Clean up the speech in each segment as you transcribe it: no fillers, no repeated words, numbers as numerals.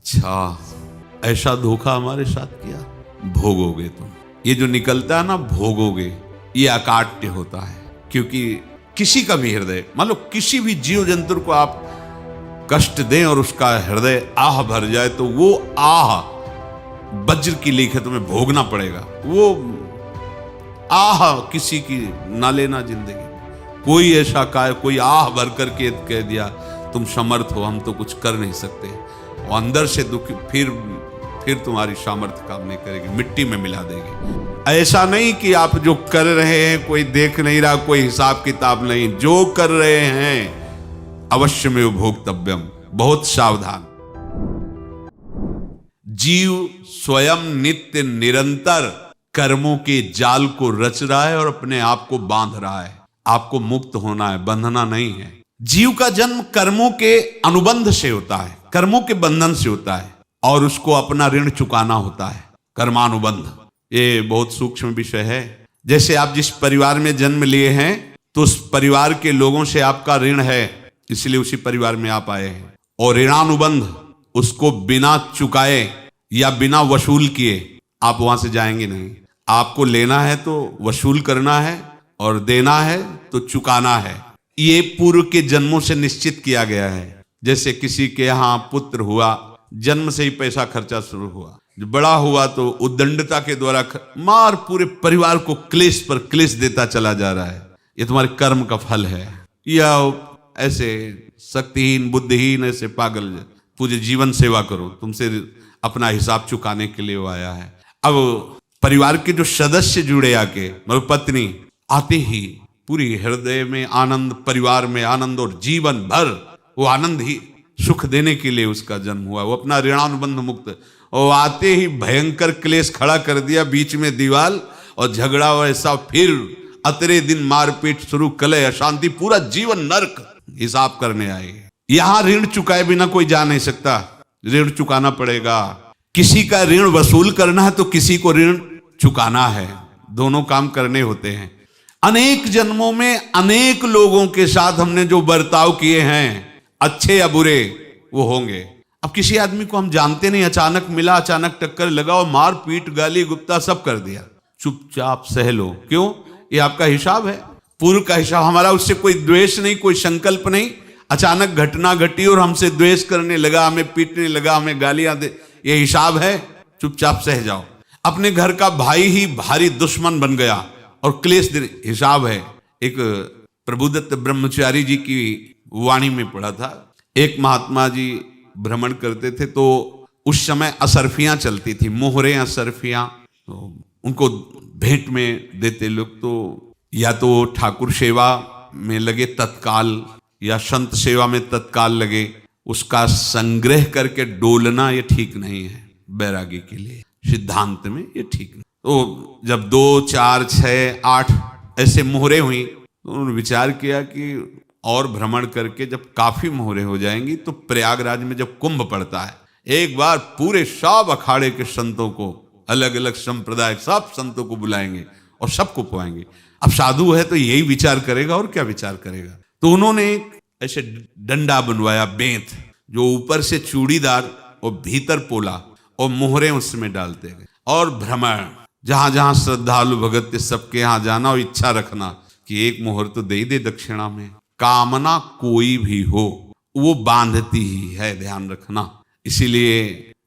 अच्छा, ऐसा धोखा हमारे साथ किया, भोगोगे तुम। ये जो निकलता है ना भोगोगे, ये अकाट्य होता है। क्योंकि किसी का भी हृदय, मान लो किसी भी जीव जंतु को आप कष्ट दें और उसका हृदय आह भर जाए, तो वो आह वज्र की लीक है, तुम्हें भोगना पड़ेगा। वो आह किसी की ना लेना जिंदगी। कोई ऐसा कोई आह भर करके कह दिया तुम समर्थ हो, हम तो कुछ कर नहीं सकते, और अंदर से दुख, फिर तुम्हारी सामर्थ्य काम नहीं करेगी, मिट्टी में मिला देगी। ऐसा नहीं कि आप जो कर रहे हैं कोई देख नहीं रहा, कोई हिसाब किताब नहीं, जो कर रहे हैं अवश्य में भोक्तव्यम। बहुत सावधान। जीव स्वयं नित्य निरंतर कर्मों के जाल को रच रहा है और अपने आप को बांध रहा है। आपको मुक्त होना है, बंधना नहीं है। जीव का जन्म कर्मों के अनुबंध से होता है, कर्मों के बंधन से होता है, और उसको अपना ऋण चुकाना होता है, कर्मानुबंध। ये बहुत सूक्ष्म विषय है। जैसे आप जिस परिवार में जन्म लिए हैं, तो उस परिवार के लोगों से आपका ऋण है, इसलिए उसी परिवार में आप आए हैं। और ऋणानुबंध, उसको बिना चुकाए या बिना वसूल किए आप वहां से जाएंगे नहीं। आपको लेना है तो वसूल करना है, और देना है तो चुकाना है। ये पूर्व के जन्मों से निश्चित किया गया है। जैसे किसी के यहाँ पुत्र हुआ, जन्म से ही पैसा खर्चा शुरू हुआ, जब बड़ा हुआ तो उद्दंडता के द्वारा मार पूरे परिवार को क्लेश पर क्लेश देता चला जा रहा है। ये तुम्हारे कर्म का फल है। या ऐसे शक्तिहीन बुद्धिहीन ऐसे पागल पूरे जीवन सेवा करो, तुमसे अपना हिसाब चुकाने के लिए वो आया है। अब परिवार के जो सदस्य जुड़े आके, मतलब पत्नी आते ही पूरी हृदय में आनंद, परिवार में आनंद, और जीवन भर वो आनंद ही सुख देने के लिए उसका जन्म हुआ। वो अपना ऋणानुबंध मुक्त, और आते ही भयंकर क्लेश खड़ा कर दिया, बीच में दीवाल और झगड़ा वैसा, फिर अतरे दिन मारपीट शुरू, कलह अशांति, पूरा जीवन नरक हिसाब करने आए। यहां ऋण चुकाए बिना कोई जा नहीं सकता, ऋण चुकाना पड़ेगा। किसी का ऋण वसूल करना है तो किसी को ऋण चुकाना है, दोनों काम करने होते हैं। अनेक जन्मों में अनेक लोगों के साथ हमने जो बर्ताव किए हैं, अच्छे या बुरे, वो होंगे। अब किसी आदमी को हम जानते नहीं, अचानक मिला, अचानक टक्कर लगा और मार पीट गाली गुप्ता सब कर दिया, चुपचाप सह लो। क्यों? ये आपका हिसाब है, पूर्व का हिसाब। हमारा उससे कोई द्वेष नहीं, कोई संकल्प नहीं। अचानक घटना घटी और हमसे द्वेष करने लगा, हमें पीटने लगा, हमें गालियां दे, ये हिसाब है, चुपचाप सह जाओ। अपने घर का भाई ही भारी दुश्मन बन गया और क्लेश, हिसाब है। एक प्रभुदत्त ब्रह्मचारी जी की वाणी में पढ़ा था, एक महात्मा जी भ्रमण करते थे, तो उस समय असरफियां चलती थी, मोहरे असरफियां, तो उनको भेंट में देते लोग। तो या तो ठाकुर सेवा में लगे तत्काल, या संत सेवा में तत्काल लगे, उसका संग्रह करके डोलना ये ठीक नहीं है बैरागी के लिए, सिद्धांत में ये ठीक नहीं। तो जब 2, 4, 6, 8 ऐसे मोहरे हुई, तो उन्होंने विचार किया कि और भ्रमण करके जब काफी मोहरे हो जाएंगी, तो प्रयागराज में जब कुंभ पड़ता है, एक बार पूरे सब अखाड़े के संतों को, अलग अलग संप्रदाय सब संतों को बुलाएंगे और सबको पुआएंगे। अब साधु है तो यही विचार करेगा, और क्या विचार करेगा। तो उन्होंने ऐसे डंडा बनवाया, बेंत, जो ऊपर से चूड़ीदार और भीतर पोला, और मोहरे उसमें डालते गए। और भ्रमण, जहां जहां श्रद्धालु भगत थे सबके यहाँ जाना, और इच्छा रखना कि एक मोहर तो दे दे दक्षिणा में। कामना कोई भी हो वो बांधती ही है, ध्यान रखना। इसीलिए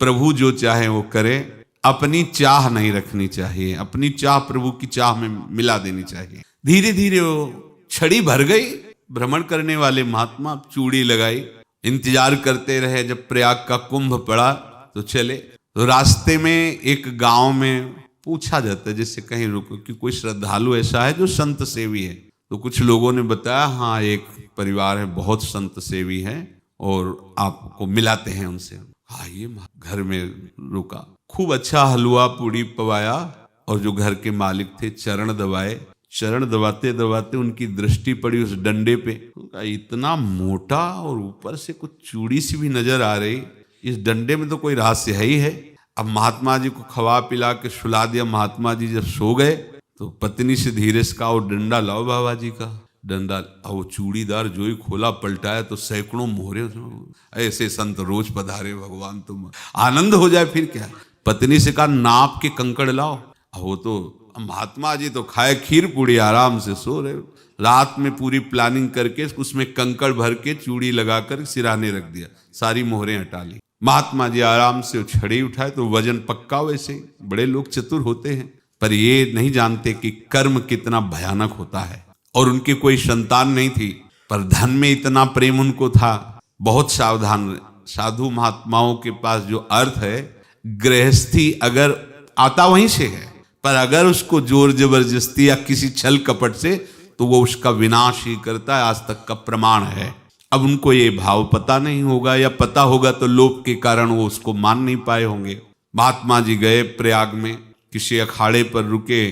प्रभु जो चाहे वो करे, अपनी चाह नहीं रखनी चाहिए, अपनी चाह प्रभु की चाह में मिला देनी चाहिए। धीरे धीरे वो छड़ी भर गई। भ्रमण करने वाले महात्मा चूड़ी लगाई, इंतजार करते रहे। जब प्रयाग का कुंभ पड़ा तो चले। तो रास्ते में एक गांव में पूछा जाता है, जैसे कहीं रुको कि कोई श्रद्धालु ऐसा है जो संत सेवी है। तो कुछ लोगों ने बताया, हाँ एक परिवार है, बहुत संत सेवी है, और आपको मिलाते हैं उनसे। हाँ, ये घर में रुका, खूब अच्छा हलवा पूड़ी पवाया, और जो घर के मालिक थे चरण दबाए। चरण दबाते दबाते उनकी दृष्टि पड़ी उस डंडे पे, इतना मोटा और ऊपर से कुछ चूड़ी सी भी नजर आ रही, इस डंडे में तो कोई रहस्य है ही है। अब महात्मा जी को खवा पिला के सुला दिया। महात्मा जी जब सो गए तो पत्नी से धीरे से कहा, वो डंडा लाओ बाबा जी का। डंडा, वो चूड़ीदार जो ही खोला पलटाया तो सैकड़ों मोहरे। ऐसे संत रोज पधारे भगवान, तुम आनंद हो जाए फिर क्या। पत्नी से कहा नाप के कंकड़ लाओ। वो तो महात्मा जी तो खाए खीर पूड़ी, आराम से सो रहे। रात में पूरी प्लानिंग करके उसमें कंकड़ भर के चूड़ी लगाकर सिराने रख दिया, सारी मोहरें हटा ली। महात्मा जी आराम से छड़ी उठाए तो वजन पक्का। वैसे बड़े लोग चतुर होते हैं, पर ये नहीं जानते कि कर्म कितना भयानक होता है। और उनकी कोई संतान नहीं थी, पर धन में इतना प्रेम उनको था। बहुत सावधान साधु महात्माओं के पास जो अर्थ है, गृहस्थी अगर आता वहीं से है, पर अगर उसको जोर जबरदस्ती या किसी छल कपट से, तो वो उसका विनाश ही करता है। आज तक का प्रमाण है। अब उनको ये भाव पता नहीं होगा, या पता होगा तो लोभ के कारण वो उसको मान नहीं पाए होंगे। महात्मा जी गए प्रयाग में, किसी अखाड़े पर रुके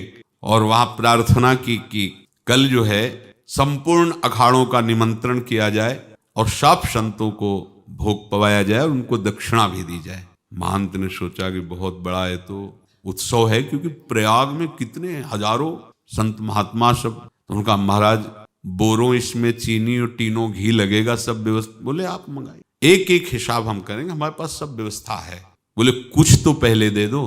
और वहां प्रार्थना की कि कल जो है संपूर्ण अखाड़ों का निमंत्रण किया जाए और सब संतों को भोग पवाया जाए और उनको दक्षिणा भी दी जाए। महंत ने सोचा कि बहुत बड़ा है तो उत्सव है, क्योंकि प्रयाग में कितने हजारों संत महात्मा सब। तो उनका महाराज बोरों इसमें चीनी और टीनों घी लगेगा, सब व्यवस्था। बोले आप मंगाइए, एक एक हिसाब हम करेंगे, हमारे पास सब व्यवस्था है। बोले कुछ तो पहले दे दो,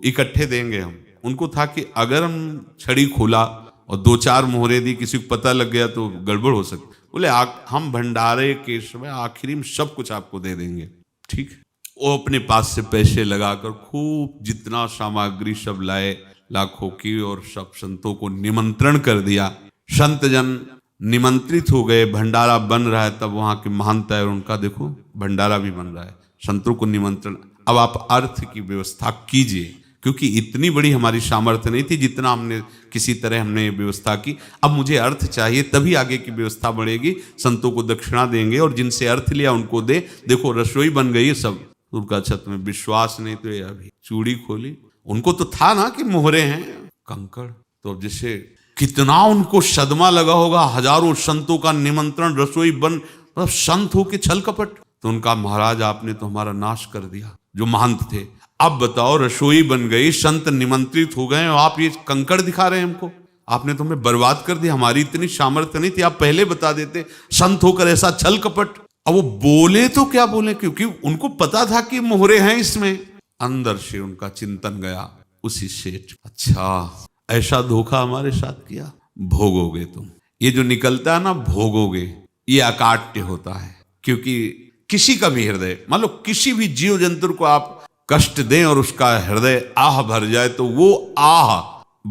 इकट्ठे देंगे हम। उनको था कि अगर हम छड़ी खोला और 2-4 मोहरे दी, किसी को पता लग गया तो गड़बड़ हो सकती। बोले हम भंडारे के समय आखिरी में सब कुछ आपको दे देंगे, ठीक है। वो अपने पास से पैसे लगाकर खूब जितना सामग्री सब लाए, लाखों की, और सब संतों को निमंत्रण कर दिया। संत जन निमंत्रित हो गए, भंडारा बन रहा है। तब वहां के महंत है और उनका देखो भंडारा भी बन रहा है, संतों को निमंत्रण। अब आप अर्थ की व्यवस्था कीजिए, क्योंकि इतनी बड़ी हमारी सामर्थ्य नहीं थी जितना हमने किसी तरह हमने व्यवस्था की। अब मुझे अर्थ चाहिए, तभी आगे की व्यवस्था बढ़ेगी। संतों को दक्षिणा देंगे और जिनसे अर्थ लिया उनको दे। देखो रसोई बन गई है सब। उनका छत में विश्वास नहीं तो ये अभी चूड़ी खोली। उनको तो था ना कि मोहरे हैं, कंकड़। तो अब जैसे कितना उनको सदमा लगा होगा, हजारों संतों का निमंत्रण, रसोई बन, मतलब संत हो के छल कपट। तो उनका महाराज आपने तो हमारा नाश कर दिया, जो महंत थे। अब बताओ रसोई बन गई, संत निमंत्रित हो गए और आप ये कंकड़ दिखा रहे हैं हमको। आपने तो हमें बर्बाद कर दिया, हमारी इतनी सामर्थ्य नहीं थी, आप पहले बता देते। संत होकर ऐसा छल कपट। अब वो बोले तो क्या बोले, क्योंकि उनको पता था कि मोहरे हैं इसमें। अंदर से उनका चिंतन गया उसी सेठ, अच्छा ऐसा धोखा हमारे साथ किया, भोगोगे तुम। ये जो निकलता है ना भोगोगे, ये अकाट्य होता है। क्योंकि किसी का भी हृदय, मान लो किसी भी जीव जंतु को आप कष्ट दें और उसका हृदय आह भर जाए, तो वो आह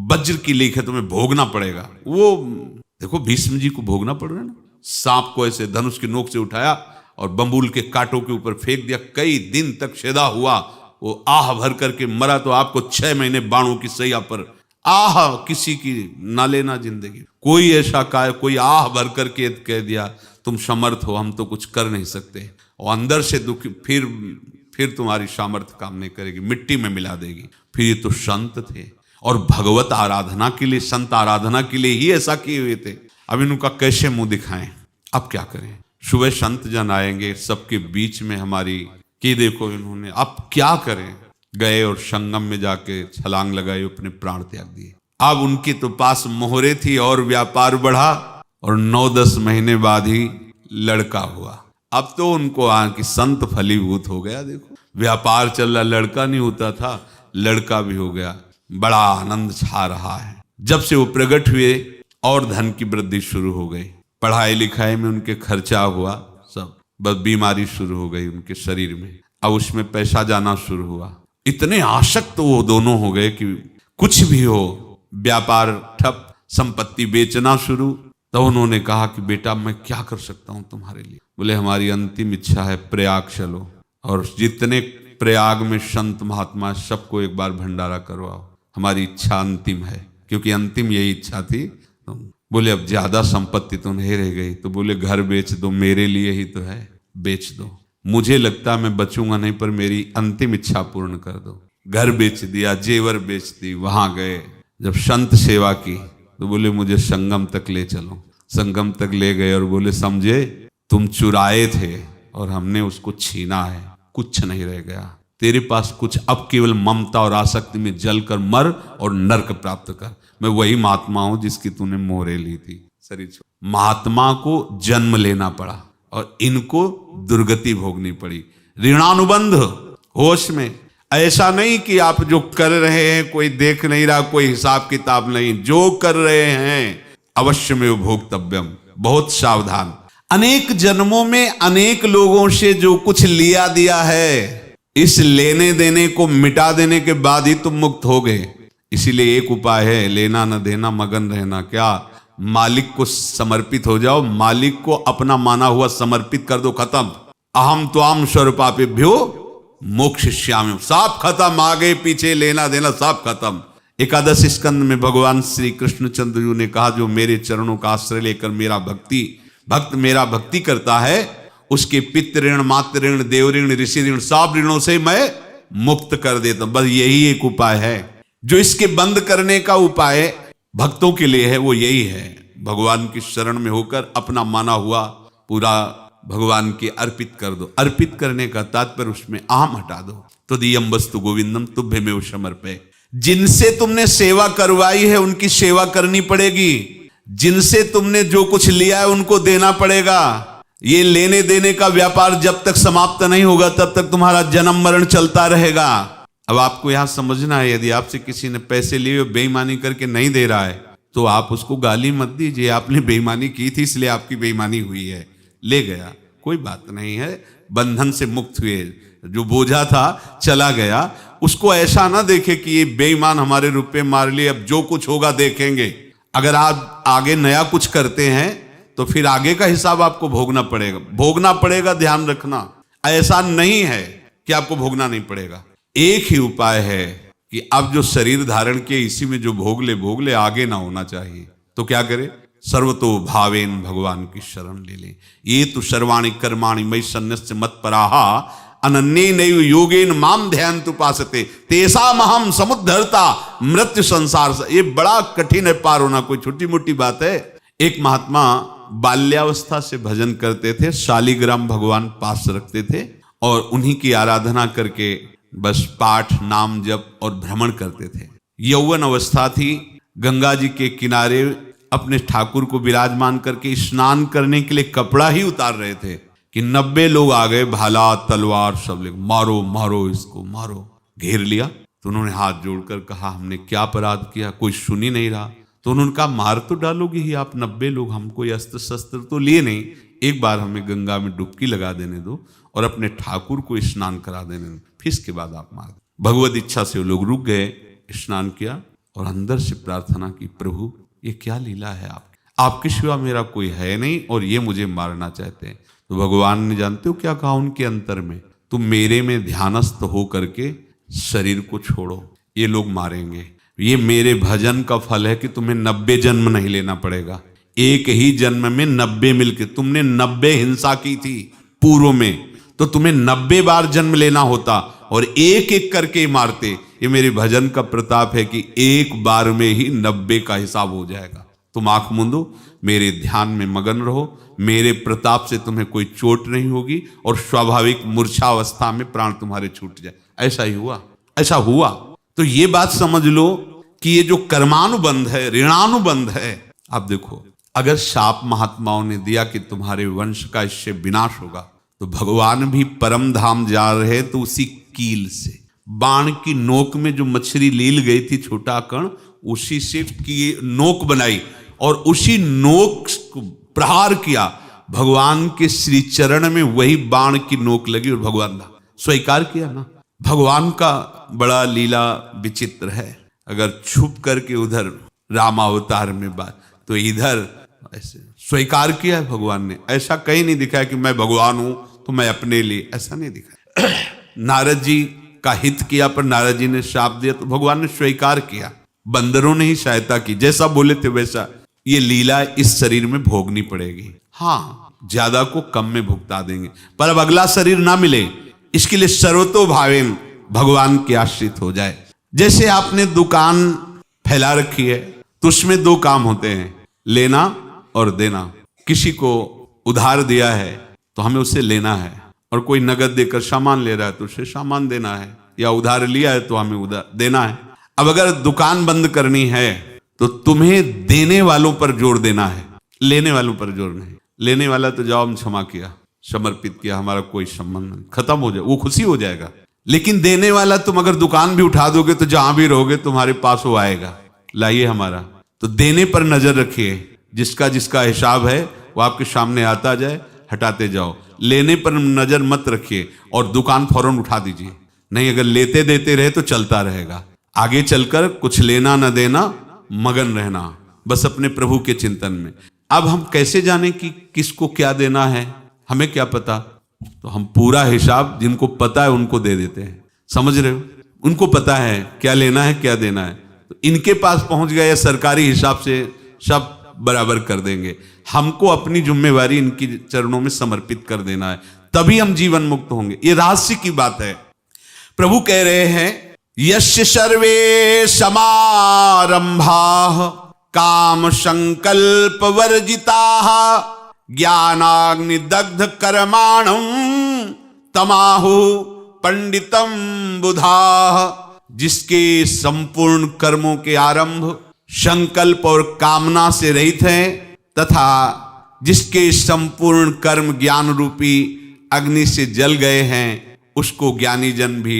वज्र की लेख है, तुम्हें भोगना पड़ेगा। वो देखो भीष्म जी को भोगना पड़ रहा है ना। सांप को ऐसे धनुष की नोक से उठाया और बंबूल के कांटों के ऊपर फेंक दिया, कई दिन तक शेदा हुआ, वो आह भर करके मरा। तो आपको 6 महीने बाणों की सैया पर आह किसी की ना लेना जिंदगी। कोई ऐसा कोई आह भर करके कह दिया तुम समर्थ हो, हम तो कुछ कर नहीं सकते, और अंदर से दुखी, फिर तुम्हारी सामर्थ्य काम नहीं करेगी, मिट्टी में मिला देगी। फिर ये तो संत थे और भगवत आराधना के लिए, संत आराधना के लिए ही ऐसा किए हुए थे। अब इनका कैसे मुंह दिखाएं, अब क्या करें। सुबह संत जन आएंगे, सबके बीच में हमारी कि देखो इन्होंने, अब क्या करें। गए और संगम में जाके छलांग लगाई, अपने प्राण त्याग दिए। अब उनके तो पास मोहरे थी और व्यापार बढ़ा, और 9-10 महीने बाद ही लड़का हुआ। अब तो उनको कि संत फलीभूत हो गया। देखो व्यापार चल रहा, लड़का नहीं होता था, लड़का भी हो गया। बड़ा आनंद छा रहा है। जब से वो प्रकट हुए और धन की वृद्धि शुरू हो गई, पढ़ाई लिखाई में उनके खर्चा हुआ, सब बस बीमारी शुरू हो गई उनके शरीर में। अब उसमें पैसा जाना शुरू हुआ। इतने आसक्त वो दोनों हो गए कि कुछ भी हो, व्यापार ठप, संपत्ति बेचना शुरू। तो उन्होंने कहा कि बेटा मैं क्या कर सकता हूं तुम्हारे लिए। बोले हमारी अंतिम इच्छा है प्रयाग चलो, और जितने प्रयाग में संत महात्मा सबको एक बार भंडारा करवाओ, हमारी इच्छा अंतिम है। क्योंकि अंतिम यही इच्छा थी। तो बोले अब ज्यादा संपत्ति तो नहीं रह गई। तो बोले घर बेच दो, मेरे लिए ही तो है, बेच दो। मुझे लगता मैं बचूंगा नहीं, पर मेरी अंतिम इच्छा पूर्ण कर दो। घर बेच दिया, जेवर बेच दी। वहां गए, जब संत सेवा की तो बोले मुझे संगम तक ले चलो। संगम तक ले गए और बोले समझे तुम चुराए थे और हमने उसको छीना है, कुछ नहीं रह गया तेरे पास कुछ, अब केवल ममता और आसक्ति में जलकर मर और नरक प्राप्त कर। मैं वही महात्मा हूं जिसकी तूने मोहरे ली थी। शरीर महात्मा को जन्म लेना पड़ा और इनको दुर्गति भोगनी पड़ी। ऋणानुबंध होश में, ऐसा नहीं कि आप जो कर रहे हैं कोई देख नहीं रहा, कोई हिसाब किताब नहीं, जो कर रहे हैं अवश्य में भोक्तव्यम, बहुत सावधान। अनेक जन्मों में अनेक लोगों से जो कुछ लिया दिया है, इस लेने देने को मिटा देने के बाद ही तुम मुक्त हो गए। इसीलिए एक उपाय है, लेना न देना मगन रहना। क्या? मालिक को समर्पित हो जाओ, मालिक को अपना माना हुआ समर्पित कर दो, खत्म। अहम त्वाम स्वरूपापेभ्यो मोक्षयिष्यामि, सब खत्म, आगे पीछे लेना देना सब खत्म। एकादश स्कंद में भगवान श्री कृष्णचंद्र जी ने कहा, जो मेरे चरणों का आश्रय लेकर भक्त मेरा भक्ति करता है, उसके पितृ ऋण, मातृ ऋण, देव ऋण, ऋषि ऋण, सब ऋणों से मैं मुक्त कर देता हूं। बस यही एक उपाय है जो इसके बंद करने का उपाय भक्तों के लिए है, वो यही है, भगवान की शरण में होकर अपना माना हुआ पूरा भगवान के अर्पित कर दो। अर्पित करने का तात्पर्य उसमें अहम हटा दो। तो दियम वस्तु गोविंदम तुभ्यमेव समर्पये। जिनसे तुमने सेवा करवाई है उनकी सेवा करनी पड़ेगी, जिनसे तुमने जो कुछ लिया है उनको देना पड़ेगा। ये लेने देने का व्यापार जब तक समाप्त नहीं होगा तब तक तुम्हारा जन्म मरण चलता रहेगा। अब आपको यहां समझना है, यदि आपसे किसी ने पैसे लिए बेईमानी करके नहीं दे रहा है तो आप उसको गाली मत दीजिए, आपने बेईमानी की थी इसलिए आपकी बेईमानी हुई है, ले गया, कोई बात नहीं है, बंधन से मुक्त हुए, जो बोझा था चला गया। उसको ऐसा ना देखे कि ये बेईमान हमारे रुपए मार लिए, अब जो कुछ होगा देखेंगे। अगर आप आगे नया कुछ करते हैं तो फिर आगे का हिसाब आपको भोगना पड़ेगा, ध्यान रखना। ऐसा नहीं है कि आपको भोगना नहीं पड़ेगा। एक ही उपाय है कि अब जो शरीर धारण किए इसी में जो भोग ले, आगे ना होना चाहिए। तो क्या करे? सर्वतो भावेन भगवान की शरण ले ले। ये तो सर्वाणि कर्माणि मयि सन्न्यस्य मत्पराहा अनन्येनैव योगेन माम ध्यायन्तु उपासते तेषामहं समुद्धर्ता मृत्यु संसार से। ये बड़ा कठिन है पार होना, कोई छोटी मोटी बात है। एक महात्मा बाल्यावस्था से भजन करते थे, शालिग्राम भगवान पास रखते थे और उन्हीं की आराधना करके बस पाठ, नाम, जप और भ्रमण करते थे। यौवन अवस्था थी, गंगा जी के किनारे अपने ठाकुर को विराजमान करके स्नान करने के लिए कपड़ा ही उतार रहे थे कि 90 लोग आ गए, भाला तलवार सब ले, मारो मारो इसको मारो, घेर लिया। तो उन्होंने हाथ जोड़कर कहा, हमने क्या अपराध किया? कोई सुन ही नहीं रहा। तो उन्होंने कहा, मार तो डालोगे ही आप, 90 लोग, हम कोई अस्त्र शस्त्र तो लिए नहीं, एक बार हमें गंगा में डुबकी लगा देने दो और अपने ठाकुर को स्नान करा देने दो, फिर इसके बाद आप मार। भगवत इच्छा से वो लोग रुक गए, स्नान किया और अंदर से प्रार्थना की, प्रभु ये क्या लीला है आपके सिवा मेरा कोई है नहीं और ये मुझे मारना चाहते हैं। तो भगवान ने जानते हो क्या कहा उनके अंतर में? तुम मेरे में ध्यानस्थ हो करके शरीर को छोड़ो, ये लोग मारेंगे। ये मेरे भजन का फल है कि तुम्हें 90 जन्म नहीं लेना पड़ेगा। एक ही जन्म में 90 मिलके, तुमने 90 हिंसा की थी पूर्व में, तो तुम्हें 90 बार जन्म लेना होता और एक एक करके मारते। ये मेरे भजन का प्रताप है कि एक बार में ही 90 का हिसाब हो जाएगा। तुम आंख मूंदो, मेरे ध्यान में मगन रहो, मेरे प्रताप से तुम्हें कोई चोट नहीं होगी और स्वाभाविक मूर्छावस्था में प्राण तुम्हारे छूट जाए। ऐसा ही हुआ, ऐसा हुआ। तो ये बात समझ लो कि ये जो कर्मानुबंध है, ऋणानुबंध है। अब देखो, अगर शाप महात्माओं ने दिया कि तुम्हारे वंश का इससे विनाश होगा, तो भगवान भी परम धाम जा रहे तो उसी कील से, बाण की नोक में जो मछली लील गई थी, छोटा कण, उसी से की नोक बनाई और उसी नोक को प्रहार किया। भगवान के श्री चरण में वही बाण की नोक लगी और भगवान ने स्वीकार किया ना। भगवान का बड़ा लीला विचित्र है। अगर छुप करके उधर रामावतार में बात, तो इधर ऐसे स्वीकार किया है भगवान ने। ऐसा कहीं नहीं दिखाया कि मैं भगवान हूं तो मैं अपने लिए, ऐसा नहीं दिखाया। नारद जी का हित किया पर नारद जी ने शाप दिया तो भगवान ने स्वीकार किया। बंदरों ने ही सहायता की, जैसा बोले थे वैसा। ये लीला इस शरीर में भोगनी पड़ेगी। हाँ, ज्यादा को कम में भुगता देंगे, पर अब अगला शरीर ना मिले इसके लिए सर्वतो भावेन भगवान के आश्रित हो जाए। जैसे आपने दुकान फैला रखी है तो उसमें दो काम होते हैं, लेना और देना। किसी को उधार दिया है तो हमें उसे लेना है, और कोई नगद देकर सामान ले रहा है तो उसे सामान देना है, या उधार लिया है तो हमें उधार देना है। अब अगर दुकान बंद करनी है तो तुम्हें देने वालों पर जोर देना है, लेने वालों पर जोर नहीं। लेने वाला तो जाओ हम क्षमा किया, समर्पित किया, हमारा कोई संबंध नहीं, खत्म हो जाए, वो खुशी हो जाएगा। लेकिन देने वाला तुम अगर दुकान भी उठा दोगे तो जहां भी रहोगे तुम्हारे पास वो आएगा, लाइए हमारा। तो देने पर नजर रखिए, जिसका जिसका हिसाब है वो आपके सामने आता जाए, हटाते जाओ। लेने पर नजर मत रखिए और दुकान फौरन उठा दीजिए, नहीं अगर लेते देते रहे तो चलता रहेगा। आगे चलकर कुछ लेना न देना, मगन रहना बस अपने प्रभु के चिंतन में। अब हम कैसे जाने कि किसको क्या देना है, हमें क्या पता? तो हम पूरा हिसाब जिनको पता है उनको दे देते हैं, समझ रहे हो? उनको पता है क्या लेना है क्या देना है, तो इनके पास पहुंच गए या सरकारी हिसाब से सब बराबर कर देंगे। हमको अपनी जिम्मेवारी इनकी चरणों में समर्पित कर देना है, तभी हम जीवन मुक्त होंगे। ये रहस्य की बात है। प्रभु कह रहे हैं यस्य सर्वे समारंभाः काम संकल्प वर्जिताः ज्ञानाग्नि दग्ध कर्माणं तमाहु पंडितम बुधाः। जिसके संपूर्ण कर्मों के आरंभ संकल्प और कामना से रहित हैं तथा जिसके संपूर्ण कर्म ज्ञान रूपी अग्नि से जल गए हैं, उसको ज्ञानी जन भी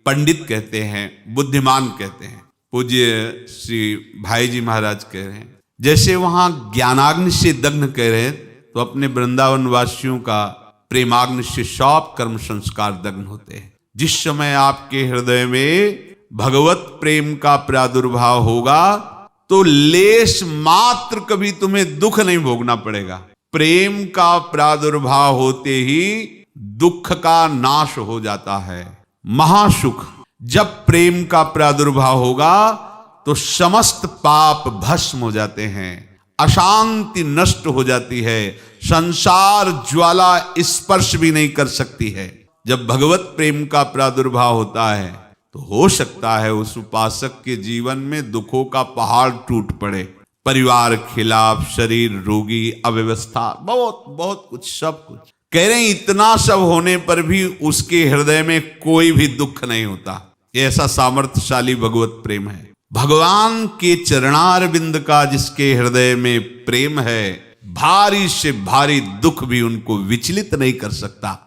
पंडित कहते हैं, बुद्धिमान कहते हैं। पूज्य श्री भाई जी महाराज कह रहे हैं जैसे वहां ज्ञानाग्नि से दग्ध कह रहे हैं, तो अपने वृंदावन वासियों का प्रेमाग्नि से सब कर्म संस्कार दग्ध होते हैं। जिस समय आपके हृदय में भगवत प्रेम का प्रादुर्भाव होगा तो लेश मात्र कभी तुम्हें दुख नहीं भोगना पड़ेगा। प्रेम का प्रादुर्भाव होते ही दुख का नाश हो जाता है, महासुख। जब प्रेम का प्रादुर्भाव होगा तो समस्त पाप भस्म हो जाते हैं, अशांति नष्ट हो जाती है, संसार ज्वाला स्पर्श भी नहीं कर सकती है। जब भगवत प्रेम का प्रादुर्भाव होता है तो हो सकता है उस उपासक के जीवन में दुखों का पहाड़ टूट पड़े, परिवार खिलाफ, शरीर रोगी, अव्यवस्था, बहुत बहुत कुछ, सब कुछ। कह रहे हैं इतना सब होने पर भी उसके हृदय में कोई भी दुख नहीं होता। ऐसा सामर्थ्यशाली भगवत प्रेम है। भगवान के चरणारविंद का जिसके हृदय में प्रेम है, भारी से भारी दुख भी उनको विचलित नहीं कर सकता।